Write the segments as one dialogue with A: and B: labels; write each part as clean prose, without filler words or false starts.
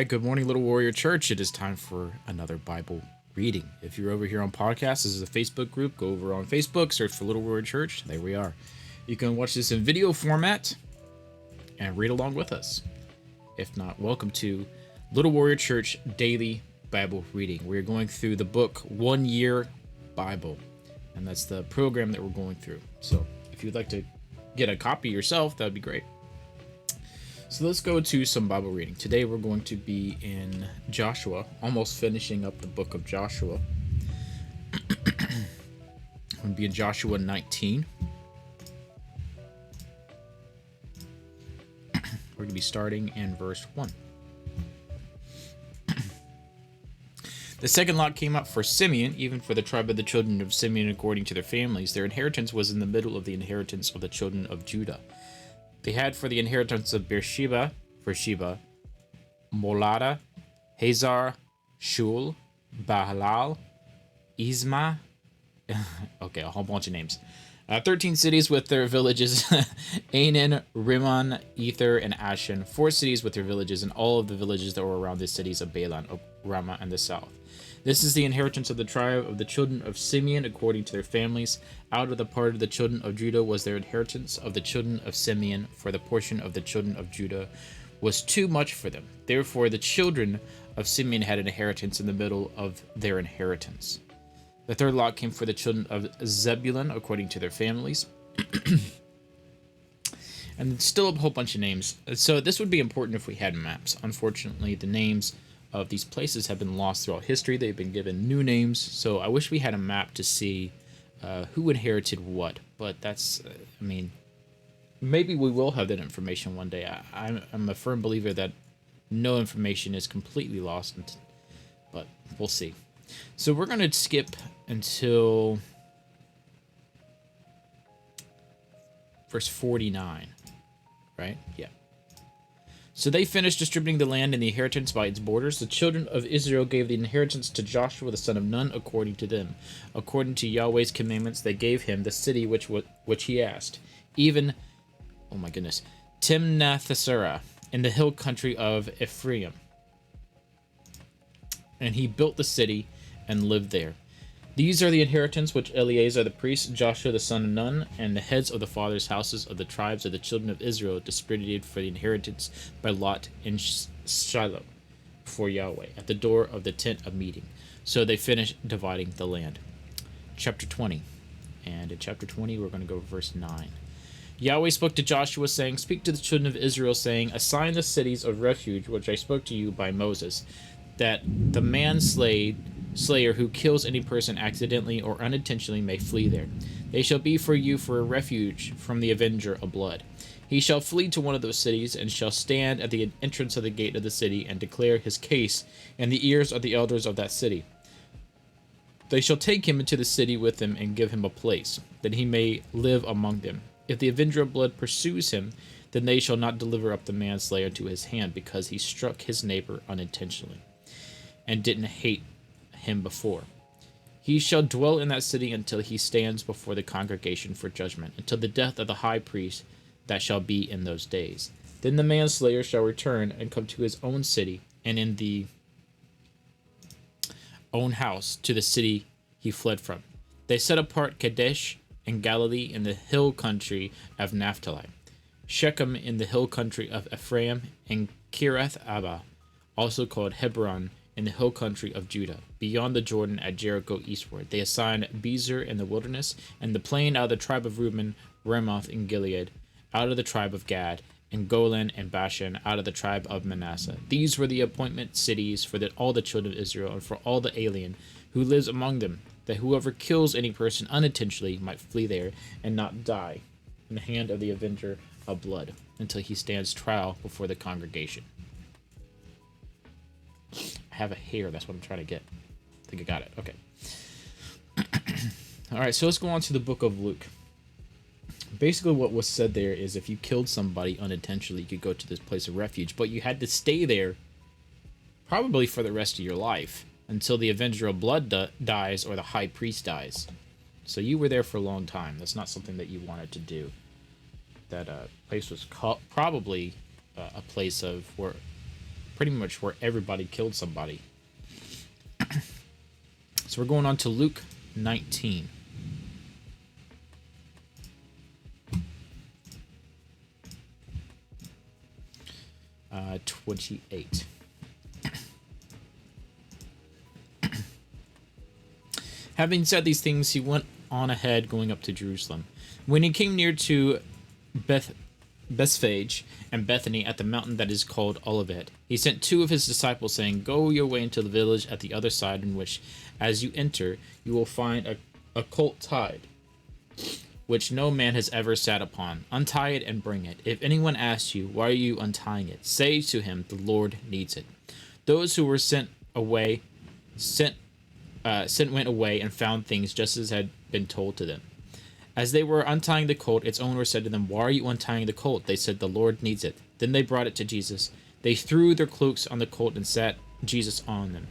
A: right, good morning, Little Warrior Church. It is time for another Bible reading. If you're over here on podcast, this is a Facebook group. Go over on Facebook, search for Little Warrior Church. There we are. You can watch this in video format and read along with us. If not, welcome to Little Warrior Church Daily Bible Reading. We're going through the book 1 Year Bible, and that's the program that we're going through. So if you'd like to get a copy yourself, that would be great. So let's go to some Bible reading. Today we're going to be in Joshua, almost finishing up the book of Joshua. We're going to be in Joshua 19. We're going to be starting in verse 1. The second lot came up for Simeon, even for the tribe of the children of Simeon according to their families. Their inheritance was in the middle of the inheritance of the children of Judah. They had for the inheritance of Beersheba, for Sheba, Molada, Hazar, Shul, Bahalal, Isma, okay, a whole bunch of names. 13 cities with their villages, Anan, Rimmon, Ether, and Ashan. 4 cities with their villages, and all of the villages that were around the cities of Baalan, of Ramah, and the south. This is the inheritance of the tribe of the children of Simeon according to their families. Out of the part of the children of Judah was their inheritance of the children of Simeon, for the portion of the children of Judah was too much for them. Therefore the children of Simeon had an inheritance in the middle of their inheritance. The third lot came for the children of Zebulun according to their families. And still a whole bunch of names. So this would be important if we had maps. Unfortunately, the names of these places have been lost throughout history. They've been given new names. So I wish we had a map to see who inherited what. But that's, maybe we will have that information one day. I'm a firm believer that no information is completely lost, but we'll see. So we're going to skip until verse 49, right? Yeah. So they finished distributing the land and the inheritance by its borders. The children of Israel gave the inheritance to Joshua the son of Nun according to them. According to Yahweh's commandments, they gave him the city which he asked, even, Timnath-Serah in the hill country of Ephraim. And he built the city and lived there. These are the inheritance which Eleazar the priest, Joshua the son of Nun, and the heads of the fathers' houses of the tribes of the children of Israel distributed for the inheritance by lot in Shiloh before Yahweh, at the door of the tent of meeting. So they finished dividing the land. Chapter 20. And in chapter 20, we're going to go to verse 9. Yahweh spoke to Joshua, saying, Speak to the children of Israel, saying, Assign the cities of refuge which I spoke to you by Moses, that the manslayer who kills any person accidentally or unintentionally may flee there. They shall be for you for a refuge from the avenger of blood. He shall flee to one of those cities, and shall stand at the entrance of the gate of the city, and declare his case in the ears of the elders of that city. They shall take him into the city with them, and give him a place, that he may live among them. If the avenger of blood pursues him, then they shall not deliver up the manslayer to his hand, because he struck his neighbor unintentionally, and didn't hate him before. He shall dwell in that city until he stands before the congregation for judgment, until the death of the high priest that shall be in those days. Then the manslayer shall return and come to his own city, and in the own house to the city he fled from. They set apart Kadesh in Galilee in the hill country of Naphtali, Shechem in the hill country of Ephraim, and Kiriath Abba, also called Hebron, in the hill country of Judah, beyond the Jordan at Jericho eastward. They assigned Bezer in the wilderness, and the plain out of the tribe of Reuben, Ramoth in Gilead, out of the tribe of Gad, and Golan and Bashan, out of the tribe of Manasseh. These were the appointment cities for all the children of Israel, and for all the alien who lives among them, that whoever kills any person unintentionally might flee there, and not die in the hand of the avenger of blood, until he stands trial before the congregation. I have a hair, that's what I'm trying to get. I think I got it. Okay. Alright, so let's go on to the book of Luke. Basically what was said there is if you killed somebody unintentionally, you could go to this place of refuge, but you had to stay there probably for the rest of your life until the avenger of blood dies or the high priest dies. So you were there for a long time. That's not something that you wanted to do. That place was probably a place of where pretty much where everybody killed somebody. So we're going on to Luke 19. Uh, 28. Having said these things, he went on ahead, going up to Jerusalem. When he came near to Bethphage and Bethany at the mountain that is called Olivet, he sent two of his disciples, saying, "Go your way into the village at the other side, in which, as you enter, you will find a colt tied, which no man has ever sat upon. Untie it and bring it. If anyone asks you, 'Why are you untying it?' say to him, 'The Lord needs it.'" Those who were sent went away and found things just as had been told to them. As they were untying the colt, its owner said to them, "Why are you untying the colt?" They said, "The Lord needs it." Then they brought it to Jesus. They threw their cloaks on the colt and sat Jesus on them.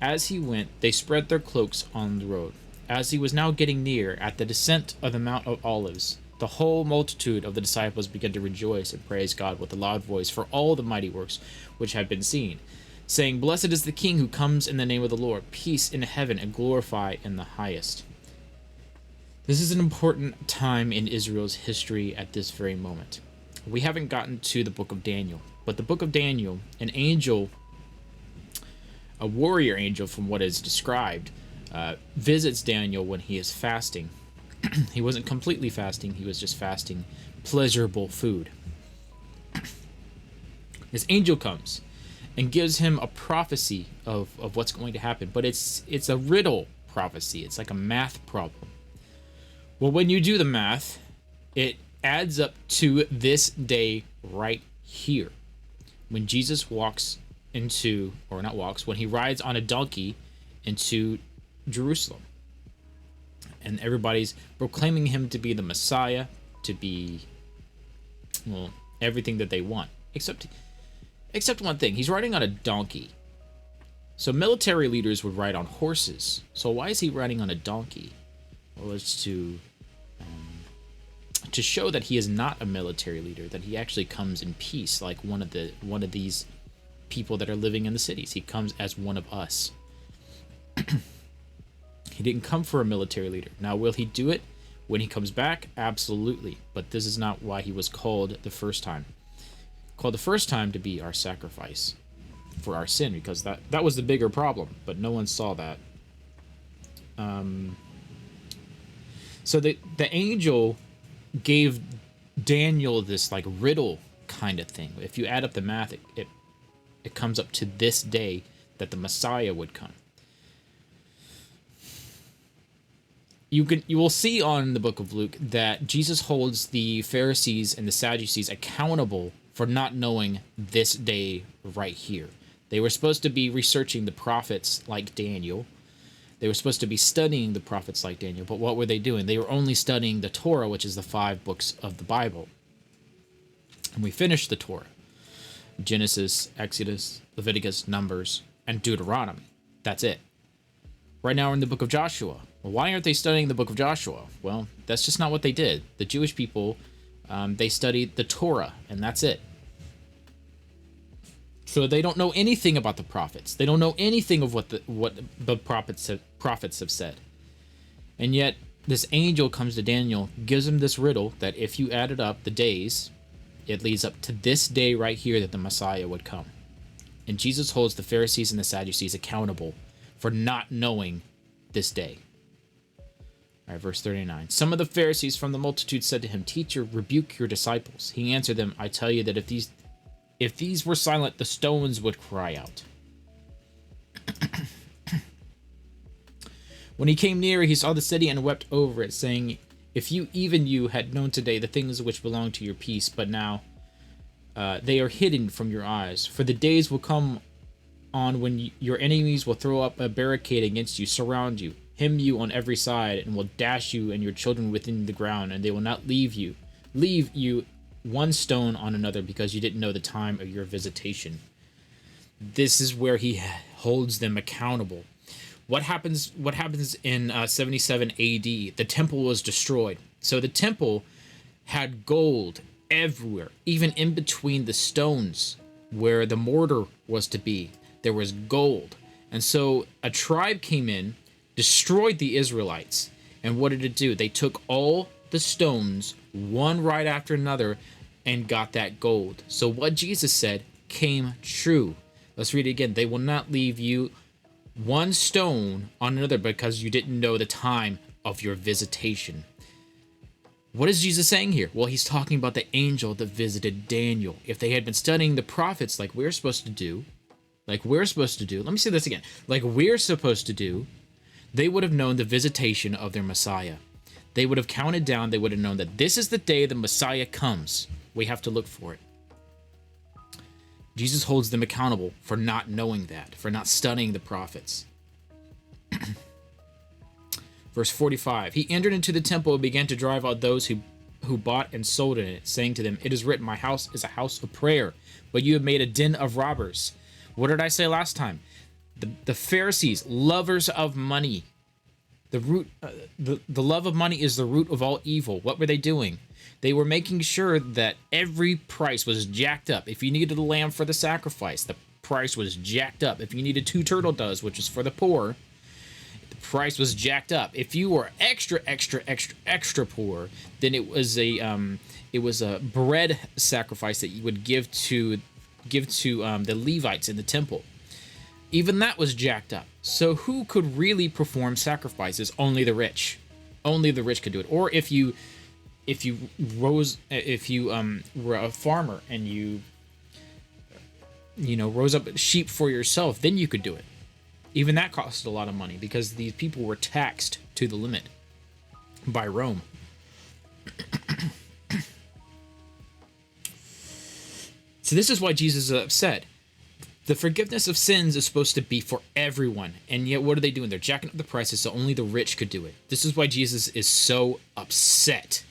A: As he went, they spread their cloaks on the road. As he was now getting near, at the descent of the Mount of Olives, the whole multitude of the disciples began to rejoice and praise God with a loud voice for all the mighty works which had been seen, saying, "Blessed is the King who comes in the name of the Lord, peace in heaven and glory in the highest." This is an important time in Israel's history at this very moment. We haven't gotten to the book of Daniel, but the book of Daniel, an angel, a warrior angel from what is described, visits Daniel when he is fasting. He wasn't completely fasting, he was just fasting pleasurable food. This angel comes and gives him a prophecy of what's going to happen, but it's a riddle prophecy. It's like a math problem. Well, when you do the math, it adds up to this day right here. When Jesus walks into, or not walks, when he rides on a donkey into Jerusalem. And everybody's proclaiming him to be the Messiah, to be, well, everything that they want. Except one thing, he's riding on a donkey. So military leaders would ride on horses. So why is he riding on a donkey? Well, it's to show that he is not a military leader, that he actually comes in peace, like one of these people that are living in the cities. He comes as one of us. He didn't come for a military leader. Now, will he do it when he comes back? Absolutely. But this is not why he was called the first time. Called the first time to be our sacrifice for our sin, because that was the bigger problem, but no one saw that. So the angel gave Daniel this like riddle kind of thing. If you add up the math, it comes up to this day that the Messiah would come. You will see on the book of Luke that Jesus holds the Pharisees and the Sadducees accountable for not knowing this day right here. They were supposed to be researching the prophets like Daniel. They were supposed to be studying the prophets like Daniel, but what were they doing? They were only studying the Torah, which is the 5 books of the Bible. And we finished the Torah. Genesis, Exodus, Leviticus, Numbers, and Deuteronomy. That's it. Right now we're in the book of Joshua. Well, why aren't they studying the book of Joshua? Well, that's just not what they did. The Jewish people, they studied the Torah, and that's it. So they don't know anything about the prophets. They don't know anything of what the prophets have said. And yet, this angel comes to Daniel, gives him this riddle that if you added up the days, it leads up to this day right here that the Messiah would come. And Jesus holds the Pharisees and the Sadducees accountable for not knowing this day. All right, verse 39. Some of the Pharisees from the multitude said to him, "Teacher, rebuke your disciples." He answered them, "I tell you that if these were silent, the stones would cry out." When he came near, he saw the city and wept over it, saying, "If even you had known today the things which belong to your peace, but now they are hidden from your eyes. For the days will come on when your enemies will throw up a barricade against you, surround you, hem you on every side, and will dash you and your children within the ground, and they will not leave you one stone on another, because you didn't know the time of your visitation." This is where he holds them accountable. What happens in 77 AD? The temple was destroyed. So the temple had gold everywhere, even in between the stones. where the mortar was to be, there was gold. And so a tribe came in, destroyed the Israelites. And what did it do? They took all the stones, one right after another, and got that gold. So what Jesus said came true. Let's read it again. They will not leave you one stone on another because you didn't know the time of your visitation. What is Jesus saying here? Well, he's talking about the angel that visited Daniel. If they had been studying the prophets like we're supposed to do, let me say this again, like we're supposed to do, they would have known the visitation of their Messiah. They would have counted down, they would have known that this is the day the Messiah comes. We have to look for it. Jesus holds them accountable for not knowing that, for not studying the prophets. Verse 45, he entered into the temple and began to drive out those who bought and sold in it, saying to them, it is written, my house is a house of prayer, but you have made a den of robbers. What did I say last time? The Pharisees, lovers of money. The love of money is the root of all evil. What were they doing? They were making sure that every price was jacked up. If you needed a lamb for the sacrifice, the price was jacked up. If you needed 2 turtle doves, which is for the poor, price was jacked up. If you were extra poor, then it was a bread sacrifice that you would give to the Levites in the temple. Even that was jacked up. So who could really perform sacrifices? Only the rich. Only the rich could do it. Or if you were a farmer and you rose up sheep for yourself, then you could do it. Even that costed a lot of money because these people were taxed to the limit by Rome. So this is why Jesus is upset. The forgiveness of sins is supposed to be for everyone. And yet what are they doing? They're jacking up the prices so only the rich could do it. This is why Jesus is so upset.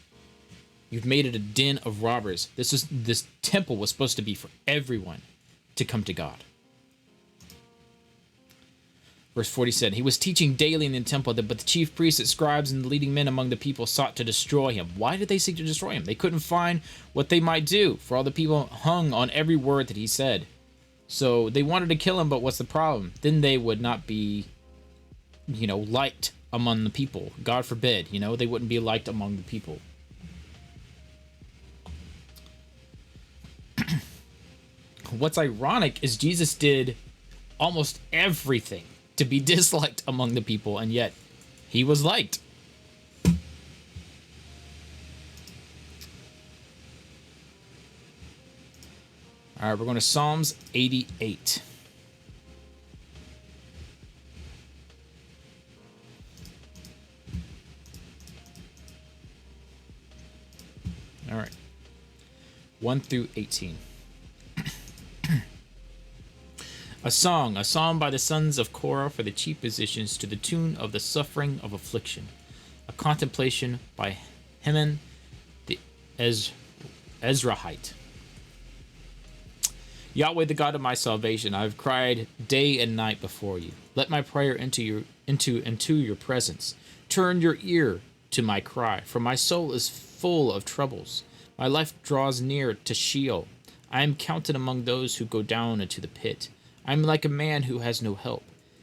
A: You've made it a den of robbers. This temple was supposed to be for everyone to come to God. Verse 40 said, he was teaching daily in the temple, but the chief priests and scribes and the leading men among the people sought to destroy him. Why did they seek to destroy him? They couldn't find what they might do, for all the people hung on every word that he said. So they wanted to kill him, but what's the problem? Then they would not be, liked among the people. God forbid, they wouldn't be liked among the people. What's ironic is Jesus did almost everything to be disliked among the people, and yet he was liked. All right, we're going to Psalms 88. All right, 1 through 18. A song by the sons of Korah for the chief musicians to the tune of the suffering of affliction. A contemplation by Heman the Ezrahite. Yahweh, the God of my salvation, I have cried day and night before you. Let my prayer into your presence. Turn your ear to my cry, for my soul is full of troubles. My life draws near to Sheol. I am counted among those who go down into the pit. I am like a man who has no help,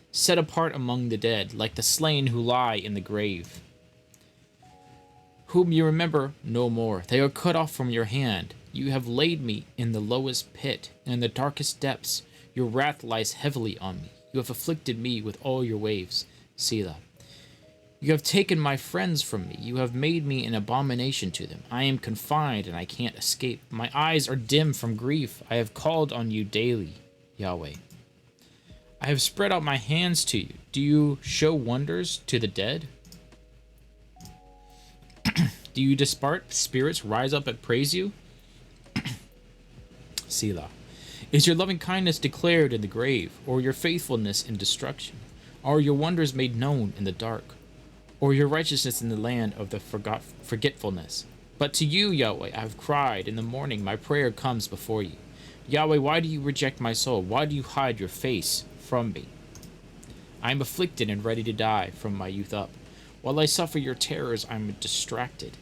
A: set apart among the dead, like the slain who lie in the grave, whom you remember no more. They are cut off from your hand. You have laid me in the lowest pit, in the darkest depths. Your wrath lies heavily on me. You have afflicted me with all your waves. Selah. You have taken my friends from me. You have made me an abomination to them. I am confined and I can't escape. My eyes are dim from grief. I have called on you daily, Yahweh. I have spread out my hands to you. Do you show wonders to the dead? Do you depart spirits rise up and praise you? Selah. Is your loving kindness declared in the grave, or your faithfulness in destruction? Are your wonders made known in the dark, or your righteousness in the land of the forgetfulness? But to you, Yahweh, I have cried. In the morning my prayer comes before you. Yahweh, why do you reject my soul? Why do you hide your face from me? I am afflicted and ready to die from my youth up. While I suffer your terrors, I am distracted.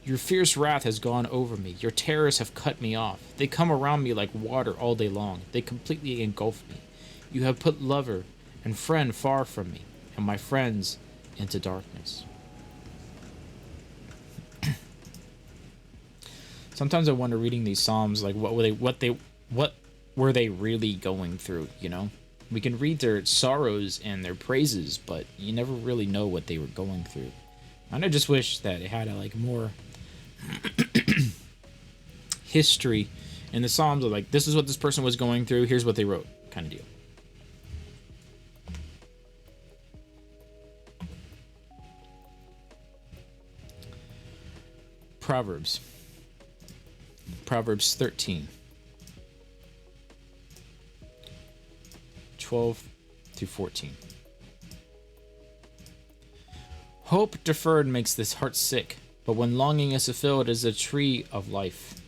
A: Your fierce wrath has gone over me. Your terrors have cut me off. They come around me like water all day long. They completely engulf me. You have put lover and friend far from me, and my friends into darkness. Sometimes I wonder, reading these psalms, like what were they really going through? You know, we can read their sorrows and their praises, but you never really know what they were going through. And I just wish that it had like more history in the psalms of like, this is what this person was going through. Here's what they wrote, kind of deal. Proverbs 13, 12 through 14. Hope deferred makes this heart sick, but when longing is fulfilled, it is a tree of life.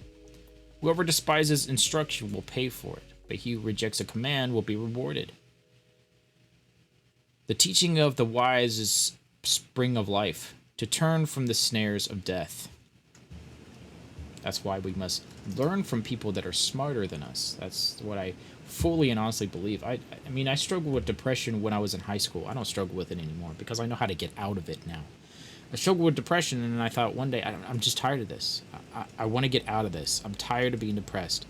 A: Whoever despises instruction will pay for it, but he who rejects a command will be rewarded. The teaching of the wise is spring of life, to turn from the snares of death. That's why we must learn from people that are smarter than us. That's what I fully and honestly believe. I mean, I struggled with depression when I was in high school. I don't struggle with it anymore because I know how to get out of it now. I struggled with depression, and I thought one day, I'm just tired of this. I want to get out of this. I'm tired of being depressed.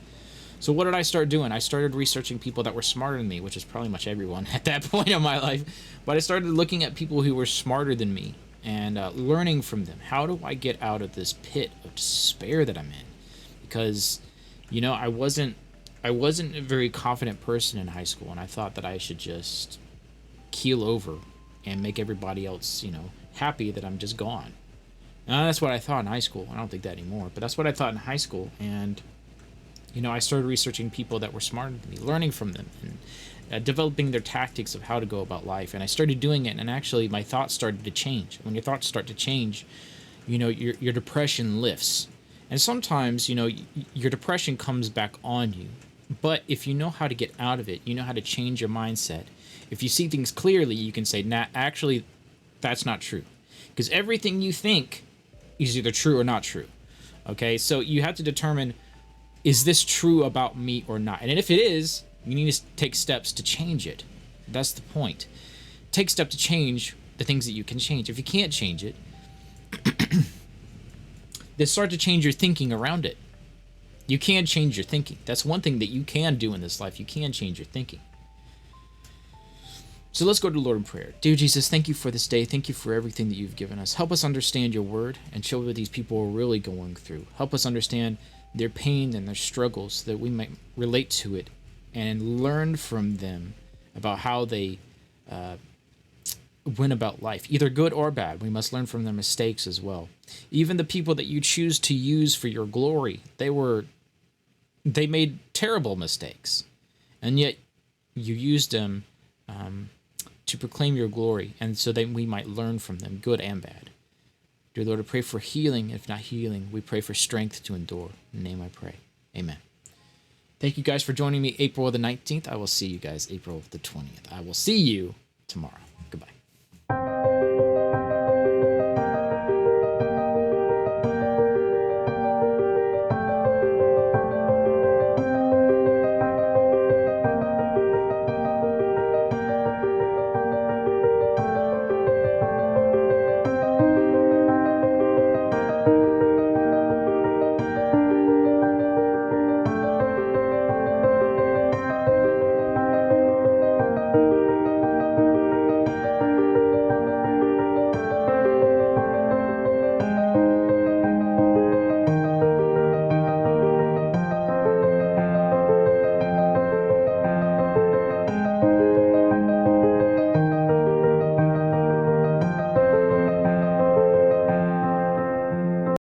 A: So what did I start doing? I started researching people that were smarter than me, which is probably much everyone at that point in my life. But I started looking at people who were smarter than me and learning from them. How do I get out of this pit of despair that I'm in? Because, you know, I wasn't a very confident person in high school, and I thought that I should just keel over and make everybody else, you know, happy that I'm just gone. And that's what I thought in high school. I don't think that anymore, but that's what I thought in high school. And, you know, I started researching people that were smarter than me, learning from them, and developing their tactics of how to go about life. And I started doing it, and actually my thoughts started to change. When your thoughts start to change, you know, your depression lifts. And sometimes, you know, your depression comes back on you. But if you know how to get out of it, you know how to change your mindset. If you see things clearly, you can say, nah, actually, that's not true. Because everything you think is either true or not true. Okay, so you have to determine, is this true about me or not? And if it is, you need to take steps to change it. That's the point. Take steps to change the things that you can change. If you can't change it, then start to change your thinking around it. You can change your thinking. That's one thing that you can do in this life. You can change your thinking. So let's go to the Lord in prayer. Dear Jesus, thank you for this day. Thank you for everything that you've given us. Help us understand your word and show what these people are really going through. Help us understand their pain and their struggles so that we might relate to it and learn from them about how they went about life, either good or bad. We must learn from their mistakes as well. Even the people that you choose to use for your glory, they made terrible mistakes, and yet you used them to proclaim your glory, and so that we might learn from them, good and bad. Dear Lord, I pray for healing. If not healing, we pray for strength to endure. In your name I pray. Amen. Thank you guys for joining me April the 19th. I will see you guys April the 20th. I will see you tomorrow. Goodbye.